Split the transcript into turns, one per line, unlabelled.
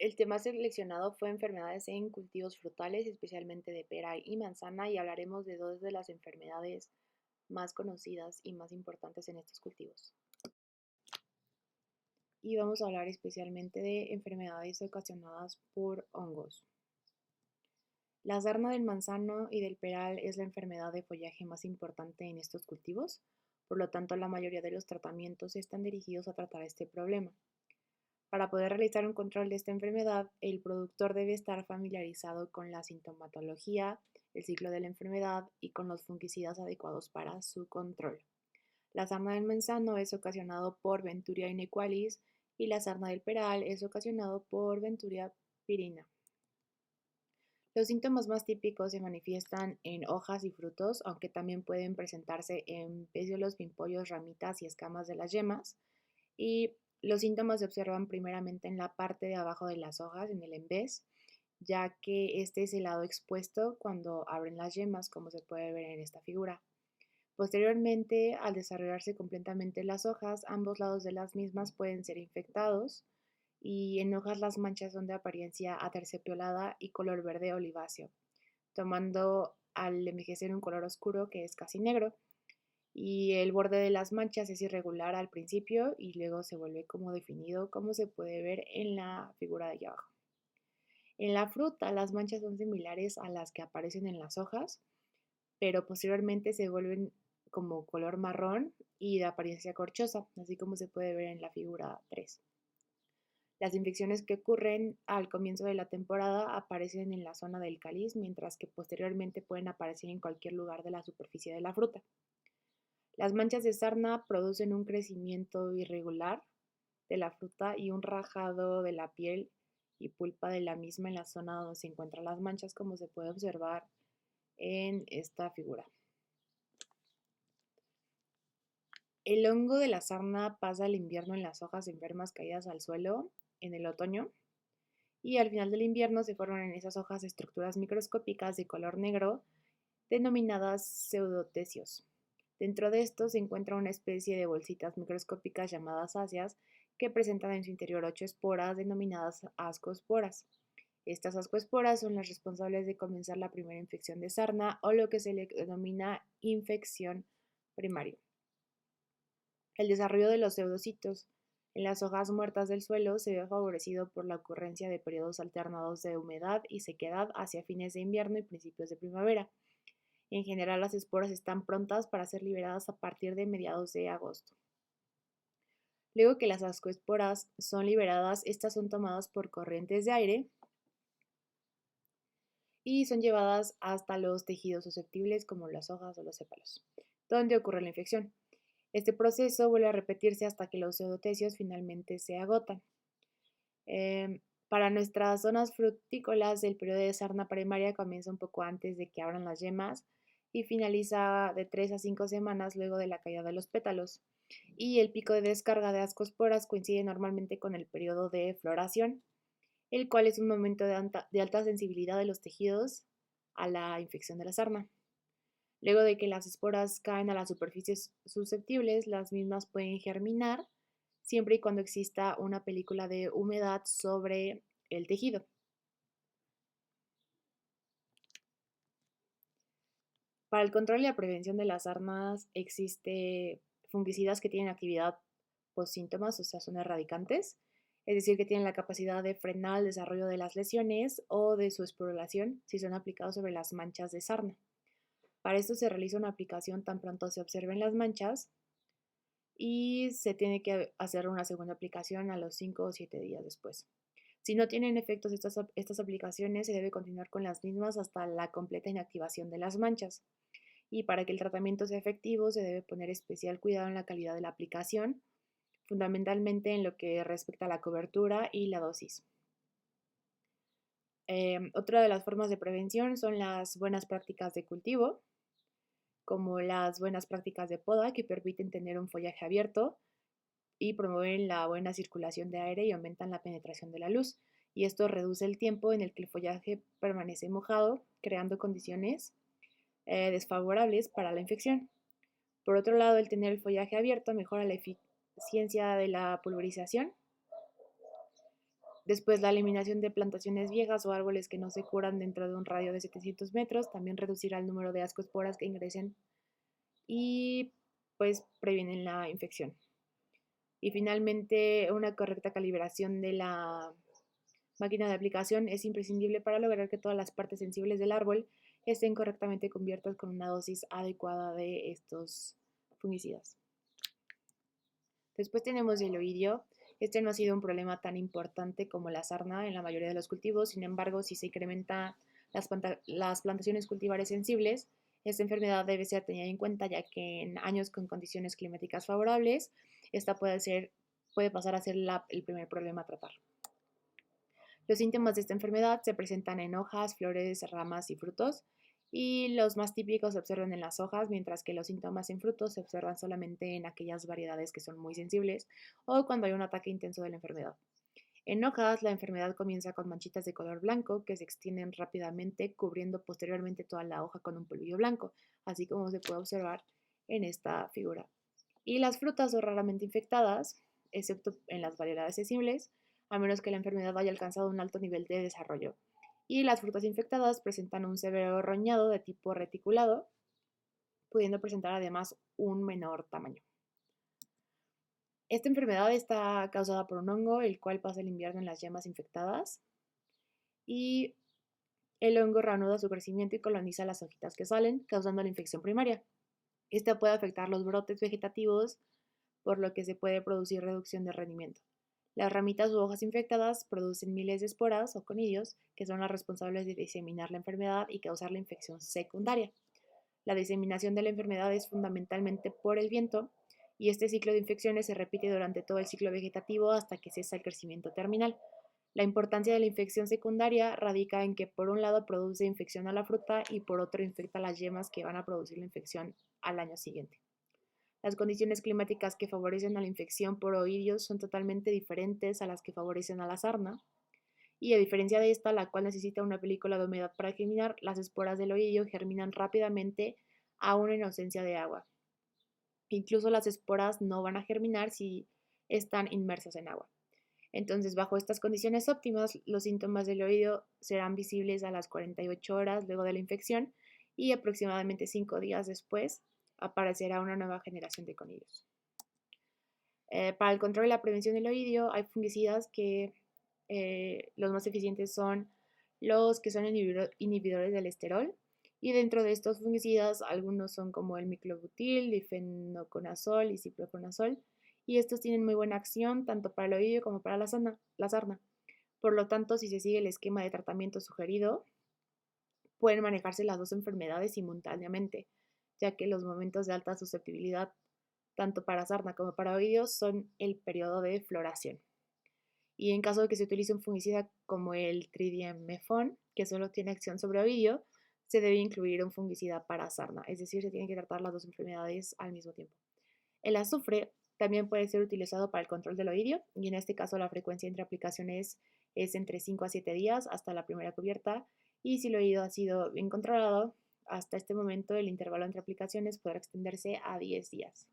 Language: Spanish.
El tema seleccionado fue enfermedades en cultivos frutales, especialmente de pera y manzana, y hablaremos de dos de las enfermedades más conocidas y más importantes en estos cultivos. Y vamos a hablar especialmente de enfermedades ocasionadas por hongos. La sarna del manzano y del peral es la enfermedad de follaje más importante en estos cultivos, por lo tanto la mayoría de los tratamientos están dirigidos a tratar este problema. Para poder realizar un control de esta enfermedad, el productor debe estar familiarizado con la sintomatología, el ciclo de la enfermedad y con los fungicidas adecuados para su control. La sarna del manzano es ocasionado por Venturia inequalis y la sarna del peral es ocasionado por Venturia pirina. Los síntomas más típicos se manifiestan en hojas y frutos, aunque también pueden presentarse en pecíolos, pimpollos, ramitas y escamas de las yemas. Y los síntomas se observan primeramente en la parte de abajo de las hojas, en el embés, ya que este es el lado expuesto cuando abren las yemas, como se puede ver en esta figura. Posteriormente, al desarrollarse completamente las hojas, ambos lados de las mismas pueden ser infectados y en hojas las manchas son de apariencia aterciopelada y color verde oliváceo, tomando al envejecer un color oscuro que es casi negro, y el borde de las manchas es irregular al principio y luego se vuelve como definido, como se puede ver en la figura de allá abajo. En la fruta las manchas son similares a las que aparecen en las hojas, pero posteriormente se vuelven como color marrón y de apariencia corchosa, así como se puede ver en la figura 3. Las infecciones que ocurren al comienzo de la temporada aparecen en la zona del cáliz, mientras que posteriormente pueden aparecer en cualquier lugar de la superficie de la fruta. Las manchas de sarna producen un crecimiento irregular de la fruta y un rajado de la piel y pulpa de la misma en la zona donde se encuentran las manchas, como se puede observar en esta figura. El hongo de la sarna pasa el invierno en las hojas enfermas caídas al suelo en el otoño y al final del invierno se forman en esas hojas estructuras microscópicas de color negro denominadas pseudotecios. Dentro de estos se encuentra una especie de bolsitas microscópicas llamadas áceas que presentan en su interior 8 esporas denominadas ascosporas. Estas ascoesporas son las responsables de comenzar la primera infección de sarna o lo que se le denomina infección primaria. El desarrollo de los pseudocitos en las hojas muertas del suelo se ve favorecido por la ocurrencia de periodos alternados de humedad y sequedad hacia fines de invierno y principios de primavera. En general, las esporas están prontas para ser liberadas a partir de mediados de agosto. Luego que las ascoesporas son liberadas, estas son tomadas por corrientes de aire y son llevadas hasta los tejidos susceptibles como las hojas o los sépalos, donde ocurre la infección. Este proceso vuelve a repetirse hasta que los pseudotecios finalmente se agotan. Para nuestras zonas frutícolas, el periodo de sarna primaria comienza un poco antes de que abran las yemas y finaliza de 3 a 5 semanas luego de la caída de los pétalos. Y el pico de descarga de ascosporas coincide normalmente con el periodo de floración, el cual es un momento de alta sensibilidad de los tejidos a la infección de la sarna. Luego de que las esporas caen a las superficies susceptibles, las mismas pueden germinar siempre y cuando exista una película de humedad sobre el tejido. Para el control y la prevención de las sarnas existe fungicidas que tienen actividad post-síntomas, o sea, son erradicantes, es decir, que tienen la capacidad de frenar el desarrollo de las lesiones o de su esporulación si son aplicados sobre las manchas de sarna. Para esto se realiza una aplicación tan pronto se observen las manchas y se tiene que hacer una segunda aplicación a los 5 o 7 días después. Si no tienen efectos estas aplicaciones, se debe continuar con las mismas hasta la completa inactivación de las manchas. Y para que el tratamiento sea efectivo, se debe poner especial cuidado en la calidad de la aplicación, fundamentalmente en lo que respecta a la cobertura y la dosis. Otra de las formas de prevención son las buenas prácticas de cultivo, como las buenas prácticas de poda que permiten tener un follaje abierto y promueven la buena circulación de aire y aumentan la penetración de la luz. Y esto reduce el tiempo en el que el follaje permanece mojado, creando condiciones desfavorables para la infección. Por otro lado, el tener el follaje abierto mejora la eficiencia de la pulverización Después, la eliminación de plantaciones viejas o árboles que no se curan dentro de un radio de 700 metros también reducirá el número de ascoesporas que ingresen y pues previenen la infección. Y finalmente, una correcta calibración de la máquina de aplicación es imprescindible para lograr que todas las partes sensibles del árbol estén correctamente cubiertas con una dosis adecuada de estos fungicidas. Después tenemos el oidio. Este no ha sido un problema tan importante como la sarna en la mayoría de los cultivos. Sin embargo, si se incrementan las plantaciones cultivares sensibles, esta enfermedad debe ser tenida en cuenta, ya que en años con condiciones climáticas favorables, esta puede pasar a ser el primer problema a tratar. Los síntomas de esta enfermedad se presentan en hojas, flores, ramas y frutos, y los más típicos se observan en las hojas, mientras que los síntomas en frutos se observan solamente en aquellas variedades que son muy sensibles o cuando hay un ataque intenso de la enfermedad. En hojas, la enfermedad comienza con manchitas de color blanco que se extienden rápidamente, cubriendo posteriormente toda la hoja con un polvillo blanco, así como se puede observar en esta figura. Y las frutas son raramente infectadas, excepto en las variedades sensibles, a menos que la enfermedad haya alcanzado un alto nivel de desarrollo. Y las frutas infectadas presentan un severo roñado de tipo reticulado, pudiendo presentar además un menor tamaño. Esta enfermedad está causada por un hongo, el cual pasa el invierno en las yemas infectadas, y el hongo reanuda su crecimiento y coloniza las hojitas que salen, causando la infección primaria. Esta puede afectar los brotes vegetativos, por lo que se puede producir reducción de rendimiento. Las ramitas u hojas infectadas producen miles de esporas o conidios, que son las responsables de diseminar la enfermedad y causar la infección secundaria. La diseminación de la enfermedad es fundamentalmente por el viento, y este ciclo de infecciones se repite durante todo el ciclo vegetativo hasta que cesa el crecimiento terminal. La importancia de la infección secundaria radica en que por un lado produce infección a la fruta y por otro infecta las yemas que van a producir la infección al año siguiente. Las condiciones climáticas que favorecen a la infección por oidios son totalmente diferentes a las que favorecen a la sarna, y a diferencia de esta, la cual necesita una película de humedad para germinar, las esporas del oidio germinan rápidamente aún en ausencia de agua. Incluso las esporas no van a germinar si están inmersas en agua. Entonces, bajo estas condiciones óptimas, los síntomas del oído serán visibles a las 48 horas luego de la infección y aproximadamente 5 días después aparecerá una nueva generación de conillos. Para el control y la prevención del oídio hay fungicidas que los más eficientes son los que son inhibidores del esterol, y dentro de estos fungicidas algunos son como el miclobutil, difenoconazol y ciproconazol, y estos tienen muy buena acción tanto para el oídio como para la sarna. Por lo tanto, si se sigue el esquema de tratamiento sugerido, pueden manejarse las dos enfermedades simultáneamente, ya que los momentos de alta susceptibilidad tanto para sarna como para oídio son el periodo de floración. Y en caso de que se utilice un fungicida como el tridiamefón, que solo tiene acción sobre oídio, se debe incluir un fungicida para sarna, es decir, se tienen que tratar las dos enfermedades al mismo tiempo. El azufre también puede ser utilizado para el control del oídio, y en este caso la frecuencia entre aplicaciones es entre 5 a 7 días hasta la primera cubierta, y si el oído ha sido bien controlado, hasta este momento el intervalo entre aplicaciones podrá extenderse a 10 días.